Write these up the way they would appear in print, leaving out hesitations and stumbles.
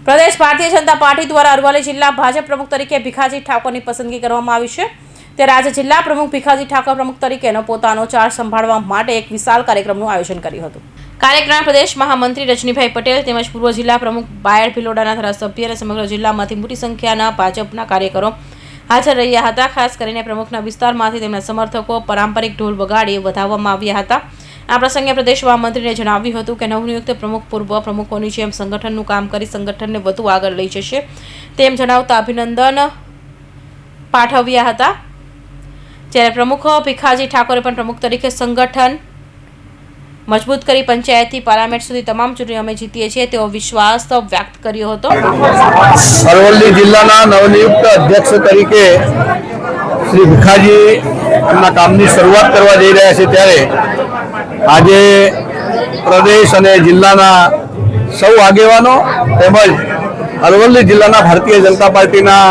પ્રદેશ Bharatiya Janata party દ્વારા અરવલ્લી જિલ્લા ભાજપ પ્રમુખ તરીકે ભીખાજી ઠાકોરની પસંદગી કરવામાં આવી છે। ત્યારે આજે જિલ્લા પ્રમુખ ભીખાજી ઠાકોર પ્રમુખ તરીકેનો પોતાનો ચાર્જ સંભાળવા માટે એક વિશાળ કાર્યક્રમનું આયોજન કર્યું હતું। કાર્યક્રમ પ્રદેશ મહામંત્રી રજનીભાઈ પટેલ તેમજ પૂર્વ જિલ્લા પ્રમુખ બાયડ ભિલોડાના ધારાસભ્ય અને સમગ્ર જિલ્લામાંથી મોટી સંખ્યાના ભાજપના કાર્યકરો હાજર રહ્યા હતા। ખાસ કરીને પ્રમુખના વિસ્તારમાંથી તેમના સમર્થકો પારંપરિક ઢોલ વગાડી વધાવવામાં આવ્યા હતા। આ પ્રસંગે પ્રદેશ મહામંત્રીને જણાવ્યું હતું કે નવનિયુક્ત પ્રમુખ પૂર્વ પ્રમુખોની જેમ સંગઠનનું કામ કરી સંગઠનને વધુ આગળ લઈ જશે તેમ જણાવતા અભિનંદન પાઠવ્યા હતા। જ્યારે પ્રમુખ ભીખાજી ઠાકોરે પણ પ્રમુખ તરીકે સંગઠન મજબૂત કરી પંચાયતથી પાર્લામેન્ટ સુધી તમામ ચૂંટણીઓ અમે જીતીએ છીએ તેવો વિશ્વાસ વ્યક્ત કર્યો હતો। અરવલ્લી જિલ્લાના નવનિયુક્ત અધ્યક્ષ તરીકે શ્રી ભીખાજી એમના કામની શરૂઆત કરવા જઈ રહ્યા છે ત્યારે આજે પ્રદેશ અને જિલ્લાના સૌ આગેવાનો તેમજ અરવલ્લી જિલ્લાના ભારતીય જનતા પાર્ટીના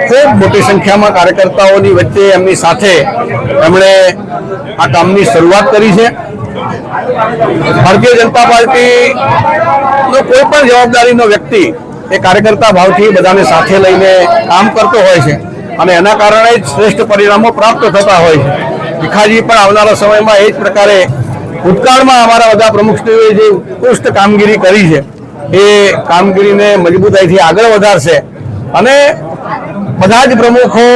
ખૂબ મોટી સંખ્યામાં કાર્યકર્તાઓની વચ્ચે એમની સાથે એમણે આ કામની શરૂઆત કરી છે। ભારતીય જનતા પાર્ટીનો કોઈ પણ જવાબદારીનો વ્યક્તિ એ કાર્યકર્તા ભાવથી બધાને સાથે લઈને કામ કરતો હોય છે અને એના કારણે જ શ્રેષ્ઠ પરિણામો પ્રાપ્ત થતા હોય છે। ભીખાજી પણ આવનારા સમયમાં એ જ પ્રકારે ભૂતકાળમાં અમારા બધા પ્રમુખશ્રીઓએ જે ઉત્કૃષ્ટ કામગીરી કરી છે એ કામગીરીને મજબૂતાઈથી આગળ વધારશે અને બધા જ પ્રમુખો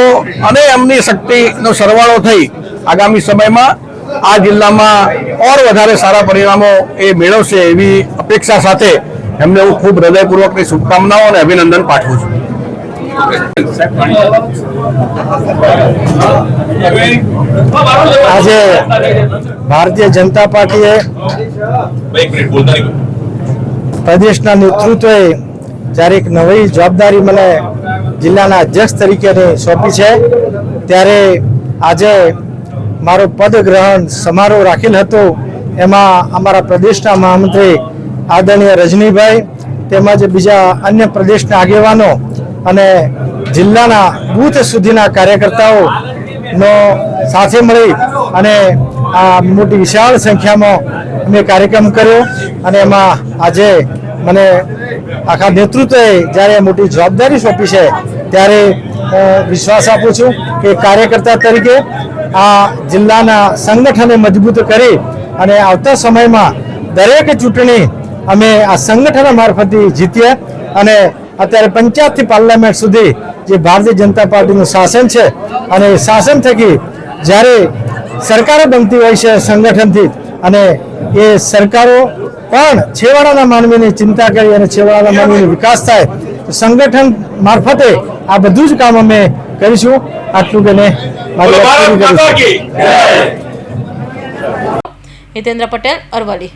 અને એમની શક્તિનો સરવાળો થઈ આગામી સમયમાં આ જિલ્લામાં ઓર વધારે સારા પરિણામો એ મેળવશે એવી અપેક્ષા સાથે એમને હું ખૂબ હૃદયપૂર્વકની શુભકામનાઓ અને અભિનંદન પાઠવું છું। આજે ભારતીય જનતા પાર્ટીએ પ્રદેશના નેતૃત્વએ જ્યારે એક નવી જવાબદારી મને જિલ્લાના અધ્યક્ષ તરીકેની સોંપી છે ત્યારે આજે મારો પદગ્રહણ સમારોહ રાખેલ હતો। એમાં અમારા પ્રદેશના મહામંત્રી આદરણીય રજનીભાઈ તેમજ બીજા અન્ય પ્રદેશના આગેવાનો અને જિલ્લાના બૂથ સુધીના કાર્યકર્તાઓનો સાથે મળી અને આ મોટી વિશાળ સંખ્યામાં અમે કાર્યક્રમ કર્યો અને એમાં આજે મને આખા નેતૃત્વએ જ્યારે મોટી જવાબદારી સોંપી છે ત્યારે વિશ્વાસ આપું છું કે કાર્યકર્તા તરીકે આ જિલ્લાના સંગઠનને મજબૂત કરી અને આવતા સમયમાં દરેક ચૂંટણી અમે આ સંગઠન મારફતથી જીતીએ અને અત્યારે પંચાયતથી પાર્લામેન્ટ સુધી જે ભારતીય જનતા પાર્ટીનું શાસન છે અને શાસન થકી જ્યારે સરકારો બનતી હોય છે સંગઠનથી અને એ સરકારો પણ છેવાડાના માનવીની ચિંતા કરી અને છેવાડાના માનવીનો વિકાસ થાય સંગઠન મારફતે આ બધું જ કામ અમે કરીશું। આટલું કહીને હિતેન્દ્ર પટેલ, અરવલ્લી।